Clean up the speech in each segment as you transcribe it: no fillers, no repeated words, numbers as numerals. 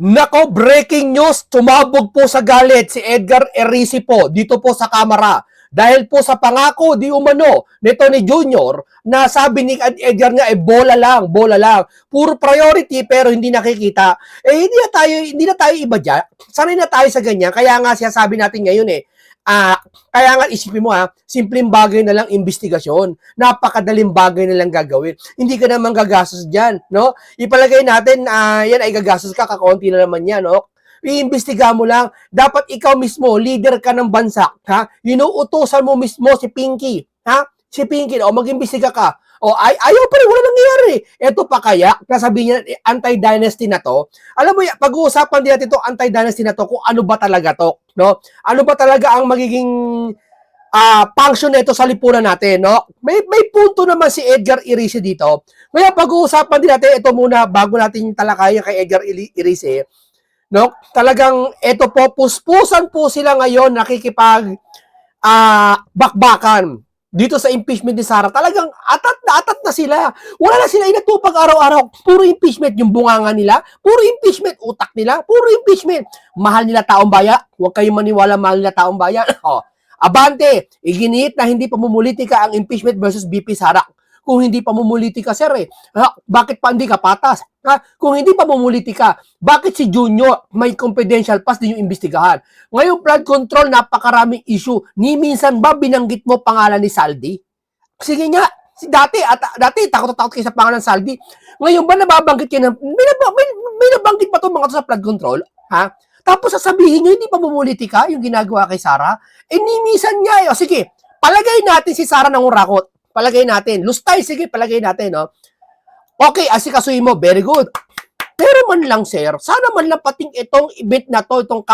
Nako, breaking news, tumabog po sa galit si Edgar Erice po dito po sa kamera. Dahil po sa pangako di umano nito ni Junior na sabi ni Edgar nga bola lang, bola lang. Puro priority pero hindi nakikita. Hindi na tayo iba diyan. Sanay na tayo sa ganyan. Kaya nga siya sabi natin ngayon kaya nga isipin mo simpleng bagay na lang investigasyon. Napakadaling bagay na lang gagawin. Hindi ka naman gagastos diyan, no? Ipalagay natin yan ay gagastos ka, kakaunti na naman yan, no? Iimbestiga mo lang. Dapat ikaw mismo, leader ka ng bansa, ha? Inuutosan mo mismo si Pinky, ha? Si Pinky, mag-imbestiga ka. Ayaw pa rin, wala nangyayari. Ito pa kaya, nasabi niya, anti-dynasty na to. Alam mo, pag-uusapan din natin ito, anti-dynasty na to, kung ano ba talaga to, no? Ano ba talaga ang magiging function nito sa lipunan natin, no? May punto naman si Edgar Erice dito. Kaya pag-uusapan din natin ito muna bago natin talakayan kay Edgar Erice. No? Talagang ito po, puspusan po sila ngayon nakikipag bakbakan dito sa impeachment ni Sara. Talagang atat na sila. Wala na sila inatupag araw-araw. Puro impeachment yung bunganga nila. Puro impeachment utak nila. Puro impeachment. Mahal nila taong bayan. Huwag kayong maniwala mahal nila taong bayan. Abante, iginiit na hindi pamumulitika ang impeachment versus BP Sara. Kung hindi pamumulitika, sir, bakit pa hindi ka patas? Kung hindi pamumulitika, bakit si Junior may confidential pass din yung imbestigahan? Ngayon, flood control, napakaraming issue. Ni minsan ba binanggit mo pangalan ni Saldi? Sige nga, dati takot kayo sa pangalan ng Saldi. Ngayon ba nababanggit kayo ng, may nabanggit pa itong mga to sa flood control? Ha? Tapos sasabihin nyo, hindi pamumulitika yung ginagawa kay Sara? Ni minsan nga, sige, palagay natin si Sara ng urakot. Palagay natin. Lustay, sige, palagay natin, no? Okay, asikasuhin mo, very good. Pero man lang, sir, sana man lang pating itong event na to, itong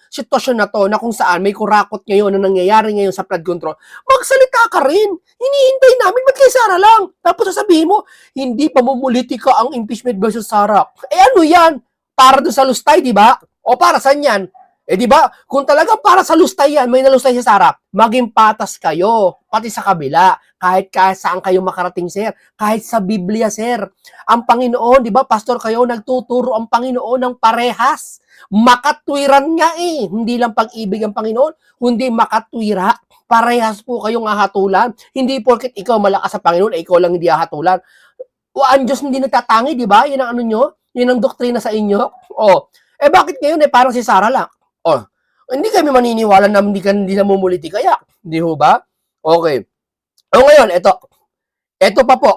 sitwasyon na to, na kung saan may kurakot ngayon na nangyayari ngayon sa flood control, magsalita ka rin. Hinihintay namin, ba't kay Sara lang? Tapos sasabihin mo, hindi pamumulitika ang impeachment versus Sara. Ano yan? Para doon sa lustay, di ba? O para saan yan? Di ba? Kung talaga para sa lustay yan, may nalustay si Sara, maging patas kayo, pati sa kabila, kahit saan kayo makarating, sir. Kahit sa Biblia, sir. Ang Panginoon, di ba, pastor kayo, nagtuturo ang Panginoon ng parehas. Makatwiran nga Hindi lang pag-ibig ang Panginoon, kundi makatwira. Parehas po kayong hahatulan. Hindi porket ikaw malakas sa Panginoon, ikaw lang hindi hahatulan. Ang Diyos hindi nagtatangi, di ba? Yan ang ano nyo? Yan ang doktrina sa inyo. Bakit ngayon parang si Sara lang? Hindi kami maniniwala na hindi namumuliti kaya. Hindi ho ba? Okay. Ngayon, ito pa po.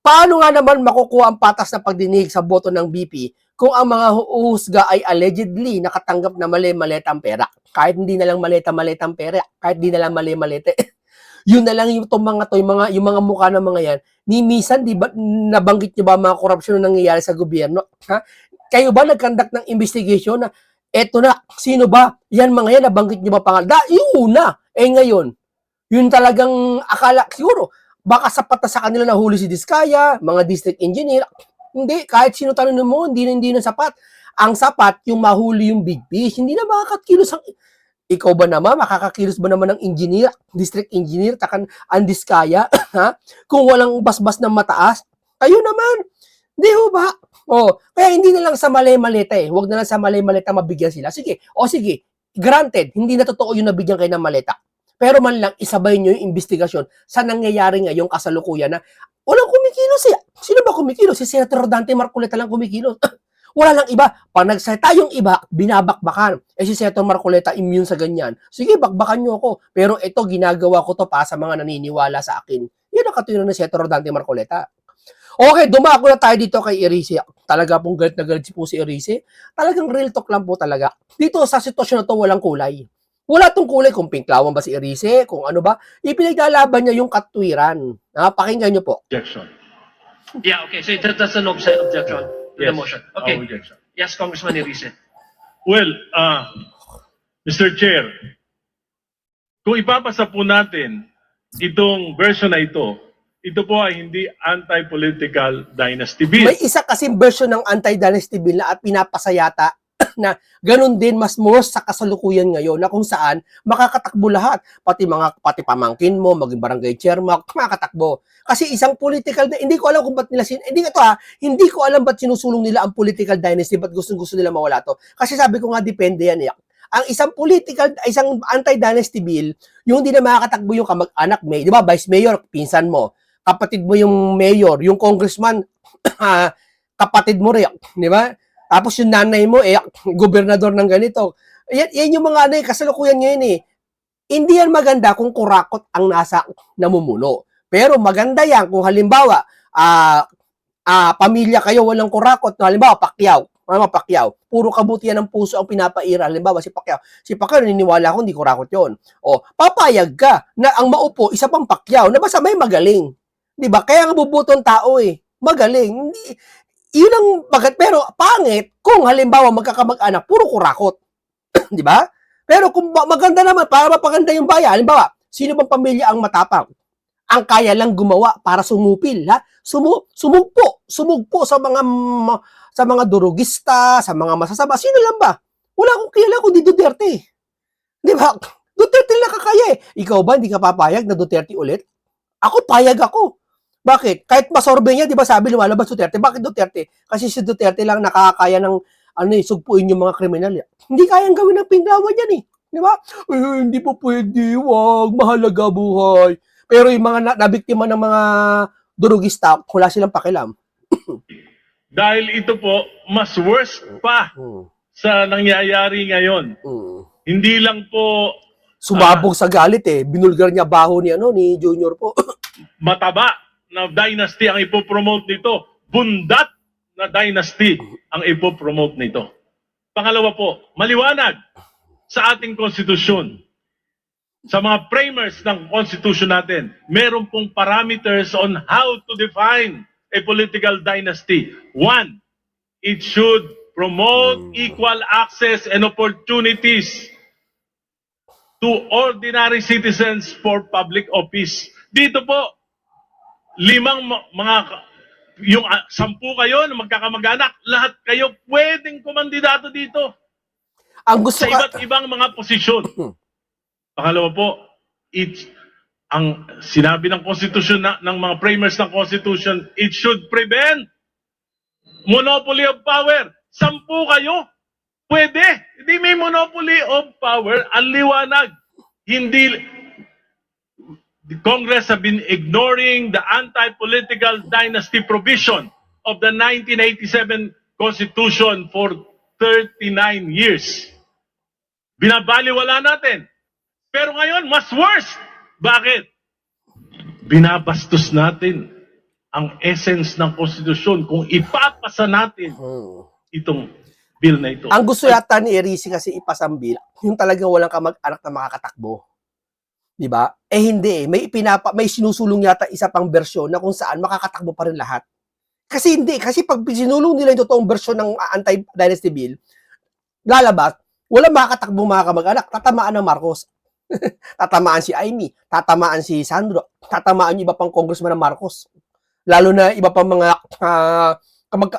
Paano nga naman makukuha ang patas na pagdinig sa boto ng BP kung ang mga huhusga ay allegedly nakatanggap na mali-maletang pera? Kahit hindi na lang maleta-maletang pera, kahit hindi na lang mali-malete. Yun na lang yung mga mukha ng mga yan. Ni minsan, di ba, nabanggit nyo ba mga korupsyon na nangyayari sa gobyerno? Kayo ba nagkandak ng investigation na eto na, sino ba? Yan mga yan, nabanggit nyo ba pangalan? Yung una. Ngayon, yun talagang akala, siguro, baka sapat na sa kanila na huli si Diskaya, mga district engineer. Hindi, kahit sino tanong mo, hindi na sapat. Ang sapat, yung mahuli yung big fish. Hindi na makakakilos ikaw ba naman, makakakilos ba naman ng engineer, district engineer, takan ang Diskaya, ha? Kung walang basbas ng mataas, kayo naman. Hindi ho ba? Kaya hindi na lang sa mali-maleta Huwag na lang sa mali-maleta mabigyan sila. Sige, granted, hindi na totoo yung nabigyan kayo ng maleta. Pero man lang, isabay nyo yung investigasyon sa nangyayari ngayong kasalukuyan na walang kumikilos Sino ba kumikilos? Si Senator Dante Marcoleta lang kumikilos. Wala lang iba. Pag nagsalita yung iba, binabakbakan. Si Senator Marcoleta immune sa ganyan. Sige, bakbakan nyo ako. Pero ito, ginagawa ko to para sa mga naniniwala sa akin. Yan ang katulad ng Senator Dante Marcoleta. Okay, dumako na tayo dito kay Erice. Talaga pong galit na galit po si Erice. Talagang real talk lang po talaga. Dito sa sitwasyon na to, walang kulay. Wala tong kulay kung pinklawan ba si Erice, kung ano ba. Ipinaglalaban niya yung katwiran. Pakinggan niyo po. Objection. Yeah, okay. So that's an objection to the Yes, motion. Okay. objection. Yes, Congressman Erice. Well, Mr. Chair, kung ipapasa po natin itong version na ito po ay hindi anti-political dynasty bill. May isa kasing version ng anti-dynasty bill na pinapasayata na ganun din mas more sa kasalukuyan ngayon na kung saan makakatakbo lahat, pati pamangkin mo, maging barangay chairman, makakatakbo. Kasi isang political, hindi ko alam kung ba't nila, hindi ko alam ba't sinusulong nila ang political dynasty, ba't gusto nila mawala to. Kasi sabi ko nga, depende yan. Ang isang anti-dynasty bill, yung hindi na makakatakbo yung kamag-anak, di ba, vice mayor, pinsan mo, kapatid mo yung mayor, yung congressman, kapatid mo rin, di ba? Tapos yung nanay mo, gobernador ng ganito. Yan yung mga kasalukuyan ngayon eh. Hindi yan maganda kung kurakot ang nasa namumuno. Pero maganda yan kung halimbawa, pamilya kayo walang kurakot. Halimbawa, Pacquiao. Puro kabutihan ng puso ang pinapaira. Halimbawa, si Pacquiao, naniniwala ko, hindi kurakot yon. O, papayag ka na ang maupo, isa pang Pacquiao, na basta may magaling. Diba? Kaya nga bubutong tao eh. Magaling. Hindi, yun ang pero pangit kung halimbawa magkakamag-anak, puro kurakot. Di ba? Pero kung maganda naman, para mapaganda yung bayan, halimbawa, sino bang pamilya ang matapang? Ang kaya lang gumawa para sumupil, ha? Sumugpo sa mga durugista, sa mga masasama. Sino lang ba? Wala akong kilala kundi Duterte. Di ba? Duterte lang kakaya eh. Ikaw ba, hindi ka papayag na Duterte ulit? Ako, payag ako. Bakit? Kahit masorbe niya, di ba sabi, lumalabas Duterte. Bakit Duterte? Kasi si Duterte lang nakakaya ng sugpuin yung mga kriminal. Hindi kayang gawin ng Pinglawan yan eh. Di ba? Hindi po pwede, wag, mahalaga buhay. Pero yung mga nabiktima ng mga durugista, wala silang pakialam. Dahil ito po, mas worse pa sa nangyayari ngayon. Hindi lang po sumabog sa galit eh. Binulgar niya baho ni Junior po. mataba na dynasty ang ipopromote nito. Bundat na dynasty ang ipopromote nito. Pangalawa po, maliwanag sa ating konstitusyon. Sa mga framers ng konstitusyon natin, meron pong parameters on how to define a political dynasty. One, it should promote equal access and opportunities to ordinary citizens for public office. Dito po, yung 10 kayo na magkakamag-anak, lahat kayo pwedeng kumandidato dito. Ang gusto sa iba't ibang mga posisyon. Pangalawa po, ang sinabi ng konstitusyon ng mga framers ng constitution, it should prevent monopoly of power. 10 kayo, pwede. Hindi may monopoly of power. Ang liwanag. Hindi, the Congress have been ignoring the anti-political dynasty provision of the 1987 Constitution for 39 years. Binabaliwala natin. Pero ngayon, mas worse. Bakit? Binabastos natin ang essence ng konstitusyon kung ipapasa natin itong bill na ito. Ang gusto yata ni Erisi kasi ipasang bill, yung talagang walang kamag-anak na makakatakbo. Di ba? Hindi. May sinusulong yata isa pang bersyon na kung saan makakatakbo pa rin lahat. Kasi hindi. Kasi pag sinulong nila yung totoong bersyon ng anti-dynasty bill, lalabas, walang makakatakbo mga kamag-anak. Tatamaan ng Marcos. Tatamaan si Amy. Tatamaan si Sandro. Tatamaan yung iba pang congressman ng Marcos. Lalo na iba pang mga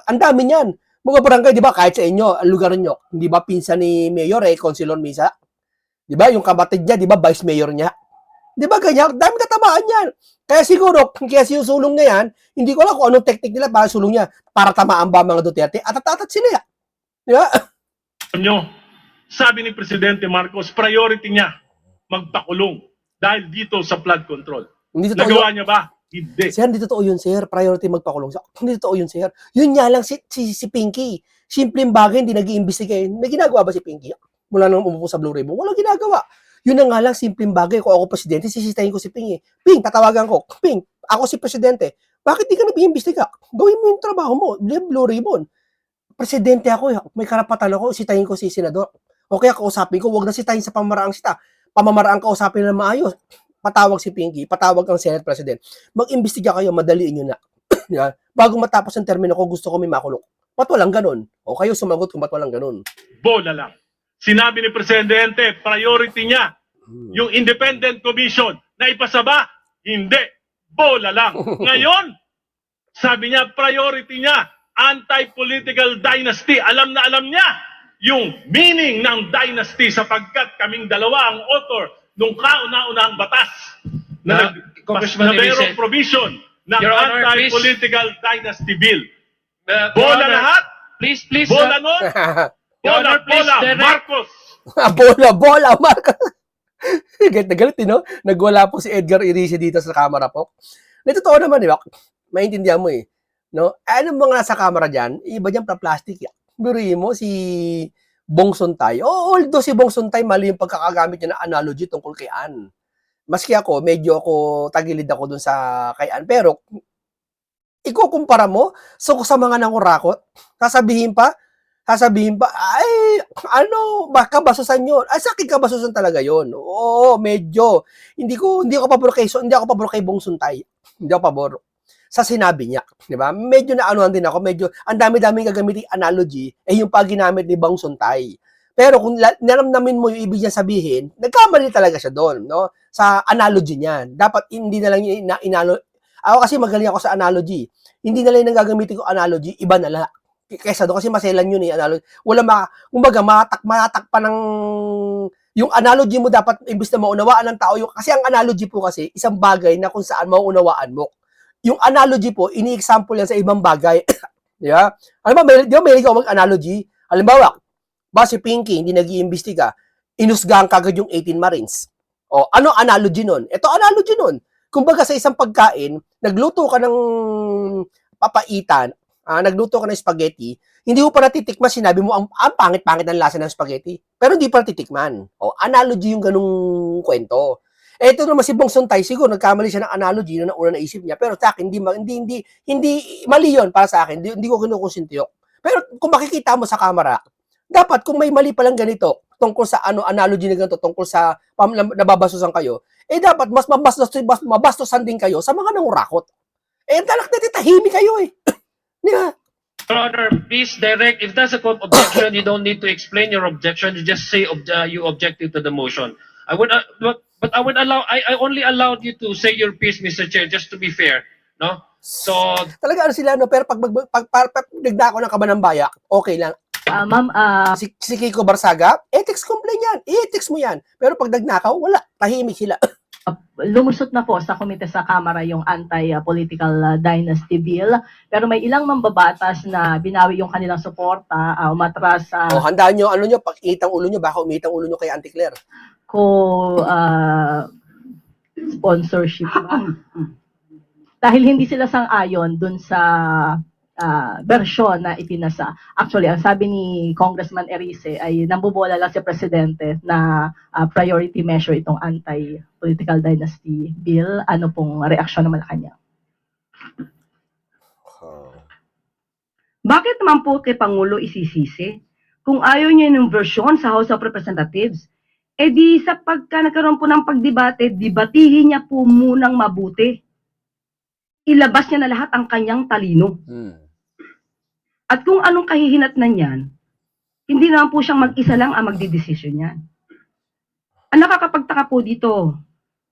ang dami niyan. Mga barangay, di ba, kahit sa inyo, ang lugar nyo, di ba, pinsan ni Mayor, Consilor Misa? Di ba, yung kapatid niya, di ba, Vice Mayor niya? Di ba, ganyan? Dami tatamaan yan. Kaya siguro, kaya sinusulong na yan, hindi ko alam kung anong technique nila para sulong niya, para tamaan ba mga Duterte, at sila. Di ba? Sabi ni Presidente Marcos, priority niya magpakulong dahil dito sa flood control. Nagawa niya ba? Hindi. Sir, hindi totoo yun, sir. Priority magpakulong. Hindi totoo yun, sir. Yun nga lang si Pinky. Simpleng bagay, hindi nag-iimbestiga. May ginagawa ba si Pinky? Mula nang umupo sa Blue Ribbon, walang ginagawa. Yun na nga lang, simpleng bagay. Kung ako presidente, sisitahin ko si Ping. Ping, tatawagan ko. Ping, ako si presidente. Bakit di ka nag-iimbestiga? Gawin mo yung trabaho mo. Blue Ribbon. Presidente ako, may karapatan ako, sitahin ko si senador. O kaya kausapin ko, wag na sitahin sa pamamaraang kausapin na maayos. Patawag si Pinky, patawag ang Senate President. Mag-imbestiga kayo, madaliin nyo na. Bago matapos ang termino ko, gusto ko may makulong. Ba't walang ganun? O kayo sumagot kung ba't walang ganun? Bola lang. Sinabi ni Presidente, priority niya, yung independent commission, na ipasa ba? Hindi. Bola lang. Ngayon, sabi niya, priority niya, anti-political dynasty. Alam na alam niya yung meaning ng dynasty sapagkat kaming dalawa ang author nung kauna-unahang batas na, Congressman na mayroong Elise. provision ng Your Honor, anti-political dynasty bill. Your Bola Honor, lahat, Please, bola nun, Your bola, Honor, please bola, direct- Marcos. Bola, Marcos. Galit na galit, no? Nagwala po si Edgar Irice dito sa camera po. Na totoo naman, di ba? Maintindihan mo eh. No? Ano mga nasa camera dyan? Iba dyan pa plastic. Biruin mo si Bong Suntay. Although si Bong Suntay, mali yung pagkakagamit niya ng analogy tungkol kay Ann. Maski ako, medyo ako, tagilid ako dun sa kay Ann. Pero, ikukumpara mo sa mga nangurakot, sasabihin pa, ay, ano, baka basusan yun. Ay, sa akin kabasusan talaga yun. Oo, medyo. Hindi ako pabor kay Bong Suntay. Hindi ako pabor. Sa sinabi niya, di ba? Medyo na anuhan din ako, medyo, ang dami-daming gagamitin analogy, yung pag ginamit ni Bong Suntay. Pero kung naramdamin mo yung ibig niya sabihin, nagkamali talaga siya doon, no? Sa analogy niyan. Dapat hindi na lang ako kasi magaling ako sa analogy. Hindi na lang yung gagamitin ko analogy, iba na lang. Kesa doon kasi maselan yun analogy. Kumbaga matak pa ng yung analogy mo dapat imbis na maunawaan ng tao kasi ang analogy po kasi isang bagay na kung saan mauunawaan mo. Yung analogy po ini-example yan sa ibang bagay. Di ba? Alam mo, di ba may mag-analogy? Halimbawa, si Pinky hindi nag-iimbestiga, inusgahan kagad yung 18 Marines. O, ano analogy nun? Ito analogy nun. Kumbaga sa isang pagkain, nagluto ka ng papaitan, nagluto ka ng spaghetti, hindi mo pa natitikman, sinabi mo, ang pangit-pangit ng lasa ng spaghetti. Pero hindi pa natitikman. O, analogy yung ganung kwento. Ito naman si Bong Suntay, siguro nagkamali siya ng analogy na una naisip niya, pero sa akin, hindi mali yun para sa akin, hindi ko kinukonsintiyo. Pero kung makikita mo sa camera, dapat kung may mali palang ganito, tungkol sa analogy na ganito, tungkol sa nababastusan kayo, dapat mas mabastusan din kayo sa mga nangurakot. Talak na tahimik kayo eh. Di ba? Your Honor, please direct. If that's a objection, you don't need to explain your objection. You just say you objected to the motion. But I would allow. I only allowed you to say your piece, Mr. Chair, just to be fair, no? So Talaga sila, no? Pero pag nagdako ng kabanambaya, okay lang. Ma'am, Si Kiko Barsaga, ethics complaint yan. I-ethics mo yan. Pero pag nagnakaw, wala. Tahimik sila. lumusot na po sa komite sa Kamara yung anti-political dynasty bill. Pero may ilang mambabatas na binawi yung kanilang suporta, umatras sa Handaan nyo, pag itang ulo nyo, baka umitang ulo nyo kay Auntie Claire. sponsorship. Dahil hindi sila sang-ayon dun sa bersyon na ipinasa. Actually, ang sabi ni Congressman Erice ay nambobola lang si Presidente na priority measure itong anti-political dynasty bill. Ano pong reaksyon ng Malacanang? Bakit naman po kay Pangulo isisisi? Kung ayaw niya ng version sa House of Representatives, di sa pagka nagkaroon po ng pagdebate, debatihin niya po munang mabuti. Ilabas niya na lahat ang kanyang talino. At kung anong kahihinatnan niyan, hindi naman po siyang mag-isa lang ang magdidesisyon niyan. Ang nakakapagtaka po dito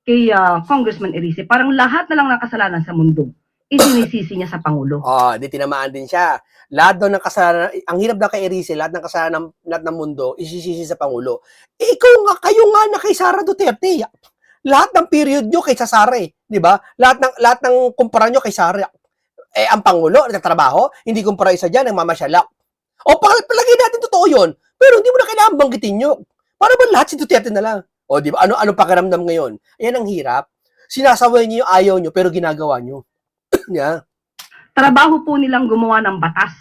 kay Congressman Erice, parang lahat na lang ng kasalanan sa mundo, isinisisi niya sa Pangulo. Di tinamaan din siya. Lahat daw ng kasalanan, ang hirap daw kay Erice, lahat ng kasalanan lahat ng mundo, isisisi sa Pangulo. Kayo nga na kay Sara Duterte. Lahat ng period nyo kay Sara di ba? Lahat ng kumpara nyo kay Sara. Ang Pangulo, nagtatrabaho, hindi kumpara isa dyan, nagmamasyala. Palagay natin totoo yun, pero hindi mo na kailangan banggitin nyo. Para ba lahat si Duterte na lang? Di ba? Ano pakiramdam ngayon? Ayan ang hirap. Sinasaway nyo yung ayaw nyo, pero ginagawa nyo. Yeah. Trabaho po nilang gumawa ng batas.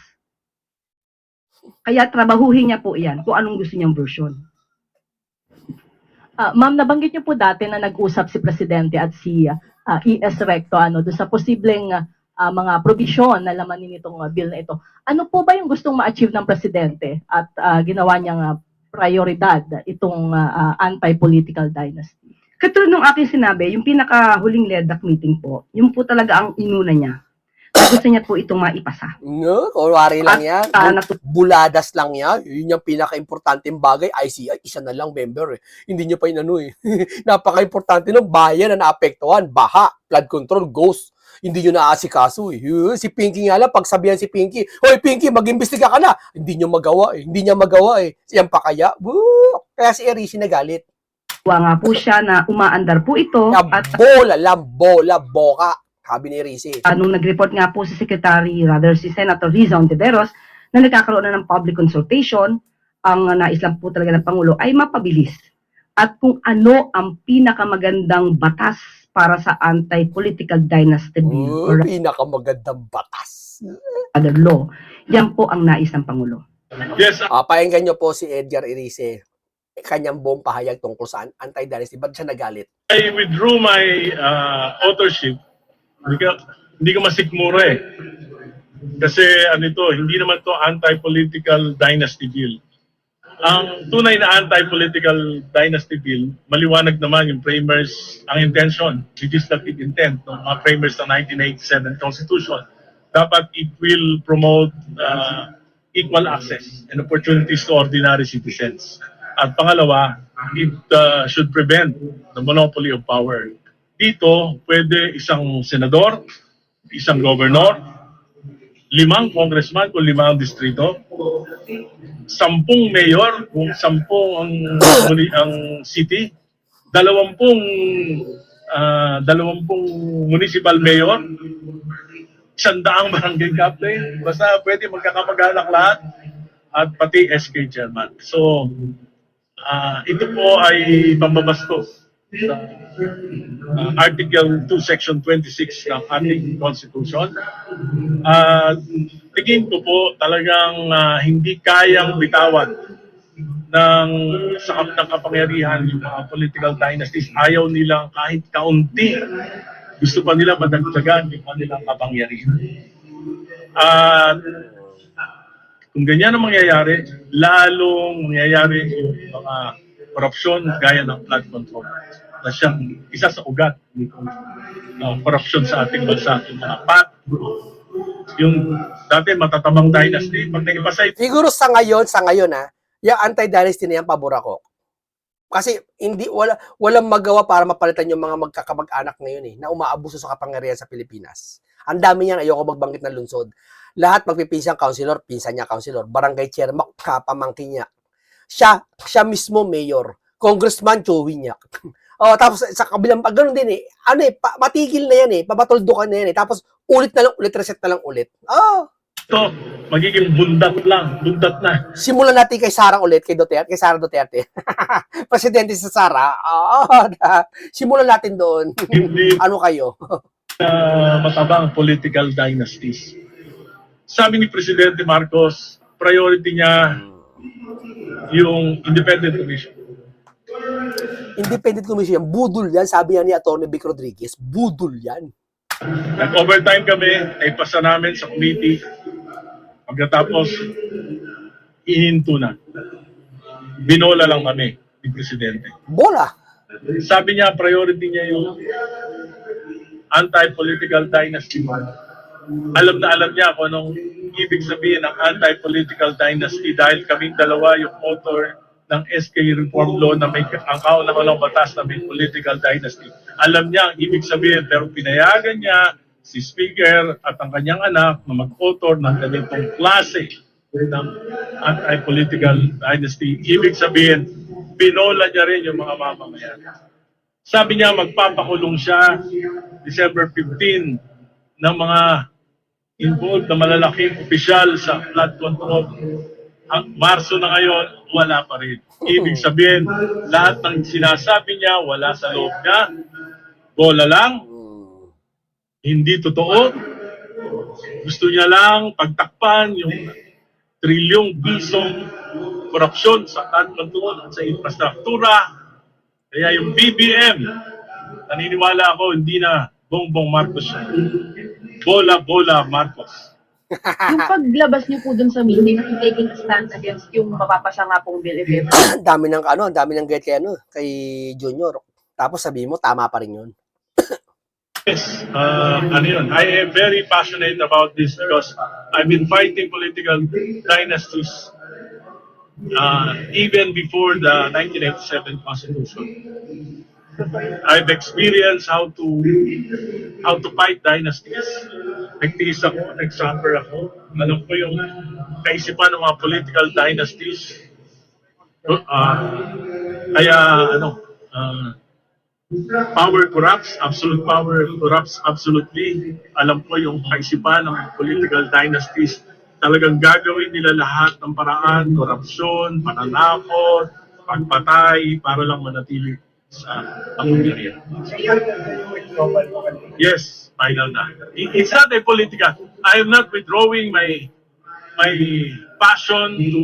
Kaya trabahuhin niya po iyan kung anong gusto niyang version. Ma'am, nabanggit niyo po dati na nag-usap si Presidente at si E.S. Recto doon sa posibleng mga provision na laman nitong bill na ito. Ano po ba yung gustong ma-achieve ng Presidente at ginawa niyang prioridad itong anti-political dynasty? Katulad ng aking sinabi, yung pinakahuling LEDAC meeting po, yung po talaga ang inuna niya. Gusto niya po itong maipasa. No, kunwari lang yan. At, Buladas lang yan. Yun yung pinaka-importanteng bagay. ICI, isa na lang member Hindi nyo pa inano Napaka-importante ng bayan na naapektuhan. Baha, flood control, ghost. Hindi nyo naaasikaso eh. Si Pinky nga lang, pagsabihan si Pinky, Hoy Pinky, mag-imbestiga ka na. Hindi niya magawa eh. Yan pa kaya? Woo! Kaya si Erici nagalit. nga po siya na umaandar po ito at Bola, boka. Sabi ni Erici. nung nag-report nga po si si Senator Riza Ontiveros na nagkakaroon na ng public consultation, ang nais lang po talaga ng Pangulo ay mapabilis. At kung ano ang pinakamagandang batas para sa anti-political dynasty bill or Pinakamagandang batas. other law, yan po ang nais ng Pangulo. Yes, Pakinggan nyo po si Edgar Erice. Kanyang buong pahayag tungkol sa anti-dynasty. Ba't siya nagalit? I withdrew my authorship. Hindi ko masikmura eh. Kasi hindi naman to anti-political dynasty bill. Ang tunay na anti-political dynasty bill, maliwanag naman yung framers, ang intention, legislative intent ng mga framers ng 1987 Constitution. Dapat it will promote equal access and opportunities to ordinary citizens. At pangalawa, it should prevent the monopoly of power. Dito, pwede isang senador, isang governor, 5 congressman kung 5 ang distrito, 10 mayor kung 10 ang city, 20 municipal mayor, 100 barangay captain, basta pwede magkakamag-anak lahat at pati SK chairman. So, ito po ay pambabastos sa Article 2, Section 26 ng ating Constitution. Tingin ko po talagang hindi kayang bitawan ng kapangyarihan yung mga political dynasties. Ayaw nilang kahit kaunti. Gusto pa nila madagdagan yung kanilang kapangyarihan. At kung ganyan ang mangyayari, lalong mangyayari yung mga korupsyon gaya ng flood control na siyang isa sa ugat ng korupsyon sa ating bansa. Yung mga PAT, yung dati matatabang dynasty, pag nag-ipasay, Siguro sa ngayon yung anti-dynasty na yan, pabor ako. Kasi walang magawa para mapalitan yung mga magkakamag-anak ngayon na umaabuso sa kapangyarihan sa Pilipinas. Ang dami niyan, ayoko magbanggit ng lungsod. Lahat magpipinsang councilor, pinsan niya councilor, barangay chairman, kapamangkin niya. Siya mismo mayor, congressman, chowin niya. Tapos sa kabilang ganun din matigil na yan pabatuldukan na yan tapos ulit na lang, reset na lang ulit. ito, magiging bundat na. Simulan natin kay Sara ulit, kay Sara Duterte. Presidente sa Sara. Simulan natin doon. Hindi Ano kayo? matabang political dynasties. Sabi ni Presidente Marcos, priority niya yung independent commission. Independent commission yan. Budol yan. Sabi yan ni Atty. Vic Rodriguez. Budol yan. Nag-overtime kami, naipasa namin sa committee. Pagkatapos, ihinto na. Binola lang kami ni Presidente. Bola. Sabi niya, priority niya yung anti-political dynasty. Alam na alam niya kung anong ibig sabihin ng anti-political dynasty dahil kaming dalawa yung author ng SK Reform Law na may ang kaunang-unang batas na may political dynasty. Alam niya ang ibig sabihin pero pinayagan niya si Speaker at ang kanyang anak na mag-author ng ganitong klase ng anti-political dynasty. Ibig sabihin, binola niya rin yung mga mamamayan. Sabi niya magpapakulong siya December 15 ng mga involved na malalaking opisyal sa flood control. Ang Marso na ngayon, wala pa rin. Ibig sabihin, lahat ng sinasabi niya, wala sa loob niya. Bola lang. Hindi totoo. Gusto niya lang pagtakpan yung trilyong pisong korupsyon sa flood control at sa infrastruktura. Kaya yung BBM, naniniwala ako, hindi na Bongbong Marcos siya. Bola Marcos. Yung paglabas niyo po dun sa meeting, taking a stand against yung mapapasa nga pong bill if ever. Ang dami ng get kay Junior. Tapos sabi mo, tama pa rin yun. Yes, I am very passionate about this because I've been fighting political dynasties even before the 1987 Constitution. I've experienced how to fight dynasties. Nagtiis ako, nag-suffer ako. Alam ko yung kaisipan ng mga political dynasties. Kaya power corrupts, absolute power corrupts absolutely. Alam ko yung kaisipan ng political dynasties. Talagang gagawin nila lahat ng paraan, korupsyon, pananakot, pagpatay, para lang manatili sa pamumuhay. Yes, final na. It's not a political. I am not withdrawing my passion to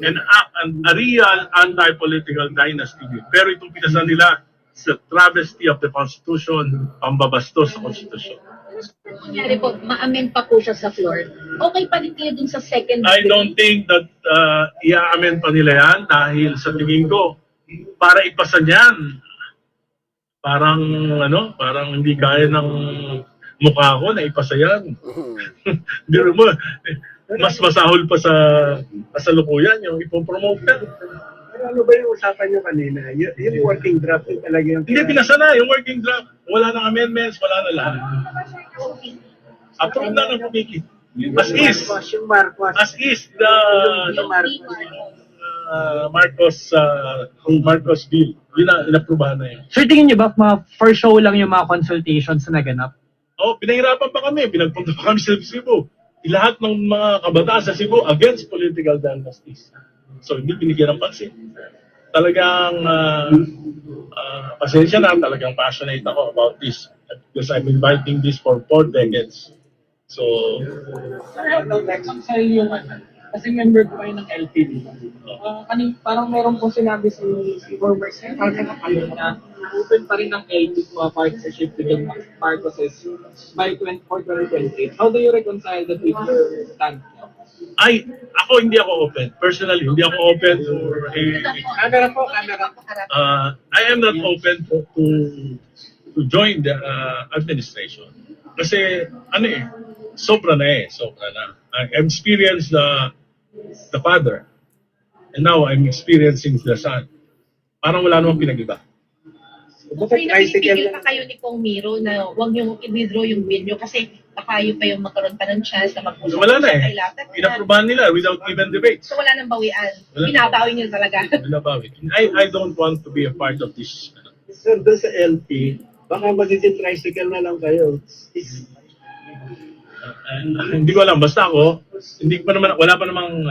enact a real anti-political dynasty. Pero itong pinasa nila sa travesty of the Constitution, pambabastos sa Constitution. Kunyari po, ma-amend pa po siya sa floor. Okay pa din kayo dun sa second I don't think that i-amend pa nila yan dahil sa tingin ko, para ipasa niyan, parang hindi kaya ng mukha ko na ipasa yan. Biro mo, mas masahol pa sa kasalukuyan yung ipopromote ka. Ano ba yung usapan nyo kanina? Yung working draft yung talaga yung... Hindi, pinasa na yung working draft. Wala nang amendments, wala na lahat. Approve na ng committee. As is. Yung Marcos. As is the Marcos bill. Yun na, inaprubahan na yun. Sir, tingin niyo ba for show lang yung mga consultations na naganap? Oh, pinahirapan pa kami. Pinagpunta pa kami sa Cebu. Lahat ng mga kabataan sa Cebu against political dynasties. So, hindi binigyan ng pansin. Talagang, pasensya na, talagang passionate ako about this. Because I've been fighting this for 4 decades. So, Reconcile yung kasi member ko kayo ng LP. Parang meron po sinabi si former Senator na open pa rin ng LP to a partnership with the Marcoses by 2028. How do you reconcile the two stand? hindi ako open. Personally, hindi ako open for Camera po. I am not open to join the administration. Kasi, sobra na. I experienced the father. And now I'm experiencing the son. Parang wala namang pinag-iba. Kasi napipigil pa kayo ni Kong Miro na huwag niyong i-withdraw yung bill niyo kasi kayo pa yung magkaroon pa ng chance na mag-usap. Wala na Kay Lapid. Inaprubahan nila without even debate. So wala nang bawian. Wala. Binabawi niyo talaga. Binabawi. I don't want to be a part of this. Sir, doon sa LP, baka magiging tricycle na lang kayo. Hindi ko alam. Basta ako, wala pa namang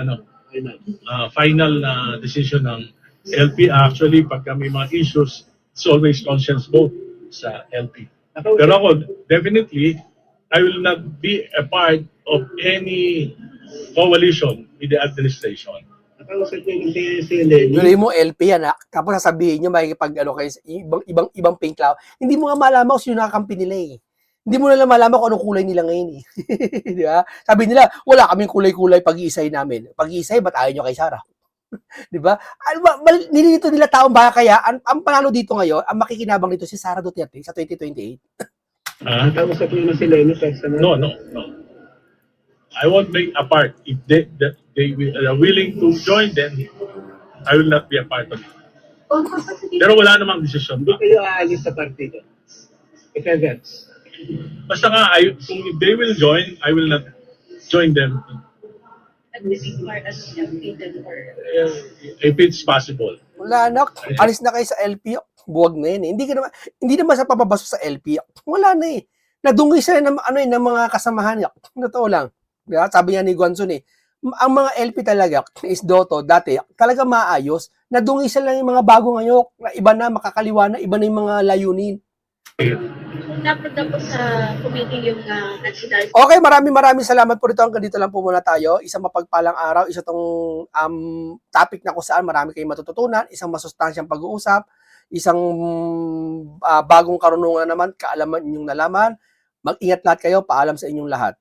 final na decision ng LP. Actually, pagka may mga issues, it's always conscience vote sa LP. Pero ako, definitely, I will not be a part of any coalition with the administration. Nakausap niyo yung si Lenny. Tuloy mo LP yan, ha? Tapos sasabihin nyo, makikipag kayo sa ibang pink cloud. Hindi mo nga malaman kung sino nakakampi nila eh. Hindi mo na malaman kung anong kulay nila ngayon eh. Di ba? Sabi nila, wala kaming kulay-kulay pag-iisay namin. Pag-iisay, ba't ayaw nyo kay Sara? Di ba? Nililito nila taong bayan, kaya ang panalo dito ngayon, ang makikinabang dito si Sara Duterte sa 2028. Nakausap niyo na si Lenny personal. No. I won't be a part. If they are willing to join, then I will not be a part of it. Pero wala namang desisyon. Hindi kayo aalis sa partido. If ever. Basta nga, kung they will join, I will not join them if it's possible. Wala na, alis na kayo sa LP, buwag na yun eh. Hindi naman sa papabaso sa LP. Wala na eh. Nadungi sila ng mga kasamahan niya. Totoo lang. Diba? Sabi niya ni Guanzon eh, ang mga LP talaga is Doto, dati, talaga maayos. Nadungi sila yung mga bago ngayon, na iba na, makakaliwa na, iba na yung mga layunin. Dapat na po sa committee yung national. Okay, maraming salamat po rito. Hanggang dito lang po muna tayo. Isang mapagpalang araw, isa tong topic na kung saan marami kayong matututunan, isang masustansyang pag-uusap, isang bagong karunungan naman, kaalaman inyong nalaman. Mag-ingat lahat kayo. Paalam sa inyong lahat.